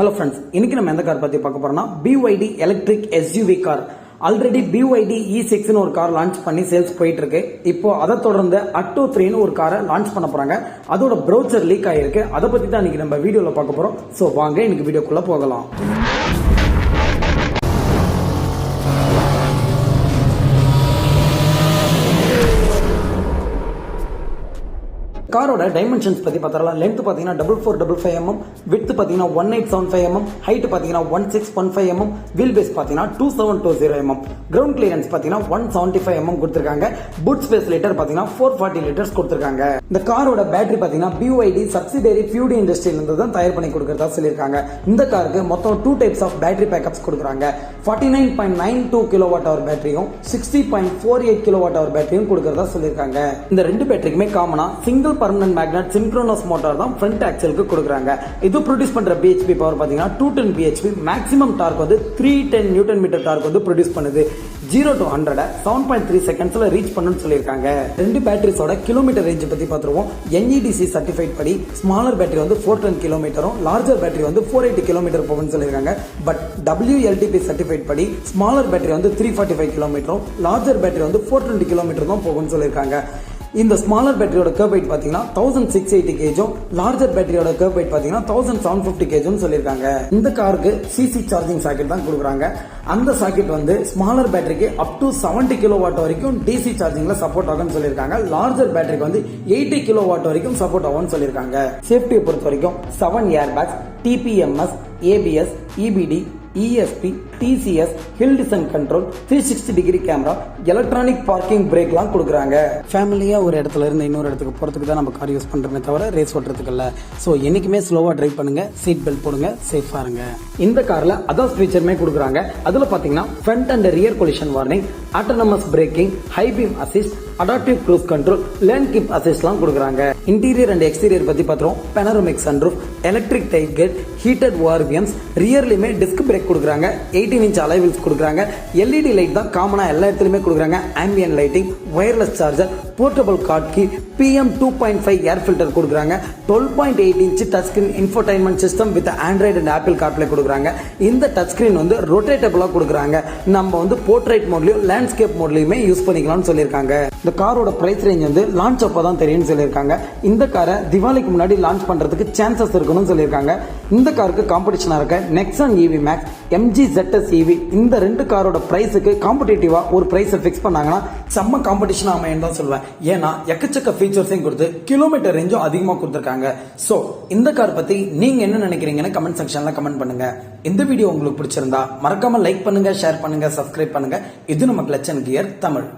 Hello friends, இன்னைக்கு நம்ம எந்த கார் பத்தி பார்க்க போறோம்னா BYD electric SUV car. Already BYD E6 னு ஒரு கார் லான்ச் பண்ணி சேல்ஸ் போயிட்டு இருக்கு. இப்போ அதை தொடர்ந்து Atto 3 னு ஒரு காரை லான்ச் பண்ண போறாங்க. அதோட ப்ரோச்சர் லீக் ஆயிருக்கு. அதை பத்தி தான் இன்னைக்கு நம்ம வீடியோல பார்க்க போறோம். சோ வாங்க இன்னைக்கு வீடியோக்குள்ள போகலாம். காரோட டைமென்ஷன்ஸ் பத்தி பார்த்தறலாம். லென்த் பாத்தீங்கன்னா 4455 mm, விட்த் பாத்தீங்கன்னா 1875 mm, ஹைட் பாத்தீங்கன்னா 1615 mm, வீல் பேஸ் பாத்தீங்கன்னா 2720 mm, கிரவுண்ட் கிளியரன்ஸ் பாத்தீங்கன்னா 175 mm கொடுத்திருக்காங்க. பூட் ஸ்பேஸ் லிட்டர் பாத்தீங்கன்னா 440 லிட்டர்ஸ் கொடுத்திருக்காங்க. இந்த காரோட பேட்டரி பாத்தீங்கன்னா BYD சப்சிடரி ஃபியூடி இண்டஸ்ட்ரியில இருந்து தான் தயார் பண்ணி கொடுக்கறதா சொல்லிருக்காங்க. இந்த காருக்கு மொத்தம் 2 டைப்ஸ் ஆஃப் பேட்டரி பேக்கப்ஸ் கொடுக்கறாங்க. 49.92 kWh பேட்டரியும் 60.48 kWh பேட்டரியும் கொடுக்கறதா சொல்லிருக்காங்க. இந்த ரெண்டு பேட்டரிக்குமே காமனா single permanent magnet synchronous motor தான் ஃப்ரண்ட் ஆக்சலுக்கு கொடுக்கறாங்க. இது ப்ரொடியூஸ் பண்ற BHP பவர் பாத்தீங்கன்னா 210 BHP, மேக்ஸிமம் டார்க் வந்து 310 நியூட்டன் மீட்டர் டார்க் வந்து ப்ரொடியூஸ் பண்ணுது. 0 to 100 7.3 செகண்ட்ஸ்ல ரீச் பண்ணனும்னு சொல்லிருக்காங்க. ரெண்டு பேட்டரிஸோட கிலோமீட்டர் ரேஞ்ச் பத்தி பாத்துருவோம். NEDC சர்டிஃபைட் படி ஸ்மாலர் பேட்டரி வந்து 410 கிலோமீட்டரும், லார்ஜர் பேட்டரி வந்து 480 கிலோமீட்டர் போகும்னு சொல்லிருக்காங்க. பட் WLTP சர்டிஃபைட் படி ஸ்மாலர் பேட்டரி வந்து 345 கிலோமீட்டரும், லார்ஜர் பேட்டரி வந்து 420 கிலோமீட்டர் தான் போகும்னு சொல்லிருக்காங்க. இந்த ஸ்மாலர் பேட்டரியோட கர்வ் வெயிட் பாத்தீங்கன்னா 1680 kg, லார்ஜர் பேட்டரியோட கர்வ் வெயிட் பாத்தீங்கன்னா 1750 kg சொல்லிருக்காங்க. இந்த காருக்கு CC சார்ஜிங் சாக்கெட் தான் கொடுக்குறாங்க. அந்த சாக்கெட் வந்து ஸ்மாலர் பேட்டரிக்கு அப் டு 70 kW வரைக்கும் DC சார்ஜிங்ல சப்போர்ட் ஆகும்னு சொல்லிருக்காங்க. லார்ஜர் பேட்டரிக்கு வந்து 80 kW வரைக்கும் சப்போர்ட் ஆகும்னு சொல்லிருக்காங்க. சேஃப்டியை பொறுத்த வரைக்கும் 7 air bags, TPMS, ABS, EBD, ESP, TCS, Hill Descent Control, 360 degree camera, electronic parking பிரேக்லாம் கொடுக்குறாங்க. ஃபேமிலியா ஒரு இடத்துல இருந்து இன்னொரு இடத்துக்கு போறதுக்கு தான் நம்ம கார் யூஸ் பண்றோமே தவிர ரேஸ் ஓட்டுறதுக்கு இல்ல. சோ என்னைக்குமே ஸ்லோவா டிரைவ் பண்ணுங்க, சீட் பெல்ட் போடுங்க, சேஃபா இருங்க. இந்த கார்ல அதாஸ் ஃபீச்சருமே கொடுக்குறாங்க. அதுல பாத்தீங்கன்னா front and rear collision warning, autonomous braking, high beam assist, adaptive cruise control, lane keep அசிஸ்ட்லாம் கொடுக்குறாங்க. இன்டீரியர் அண்ட் எக்ஸ்டீரியர் பத்தி பாத்துறோம். Panoramic sunroof, electric tail gate, heated ORVMs, ரியர்லயுமே டிஸ்க் பிரேக் கொடுக்குறாங்க. 18 inch alloy wheels கொடுக்குறாங்க. LED லைட் தான் காமனா எல்லா இடத்துலயுமே கொடுக்குறாங்க. Ambient lighting, wireless charger, portable card key, PM 2.5 air filter கொடுக்குறாங்க. 12.8 inch touch screen infotainment system with Android and apple CarPlay கொடுக்குறாங்க. இந்த டச் ஸ்கிரீன் வந்து ரொட்டேட்டபிளா கொடுக்குறாங்க. நம்ம வந்து போர்ட்ரைட் மோட்லயும் லேண்ட்ஸ்கேப் மோட்லயுமே யூஸ் பண்ணிக்கலாம்னு சொல்லியிருக்காங்க. இந்த காரோட பிரைஸ் ரேஞ்ச் வந்து லான்ச் அப்பதான் தெரியும்னு சொல்லியிருக்காங்க. இந்த காரை திவாலிக்கு முன்னாடி லான்ச் பண்றதுக்கு சான்சஸ் இருக்குன்னு சொல்லியிருக்காங்க. இந்த காருக்கு காம்படிஷனா இருக்க Nexon EV Max, MG ZS EV, இந்த ரெண்டு காரோட பிரைஸுக்கு காம்படிட்டிவா ஒரு பிரைஸ் பிக்ஸ் பண்ணாங்கன்னா செம்ம காம்படிஷன் அமையும் தான் சொல்லுவேன். ஏன்னா எக்கச்சக்க ஃபீச்சர்ஸையும் கொடுத்து கிலோமீட்டர் ரேஞ்சும் அதிகமா கொடுத்திருக்காங்க. சோ இந்த கார் பத்தி நீங்க என்ன நினைக்கிறீங்கன்னு கமெண்ட் செக்ஷன்ல கமெண்ட் பண்ணுங்க. இந்த வீடியோ உங்களுக்கு பிடிச்சிருந்தா மறக்காம லைக் பண்ணுங்க, ஷேர் பண்ணுங்க, சப்ஸ்கிரைப் பண்ணுங்க. இது நம்ம கிளட்ச் அண்ட் கியர் தமிழ்.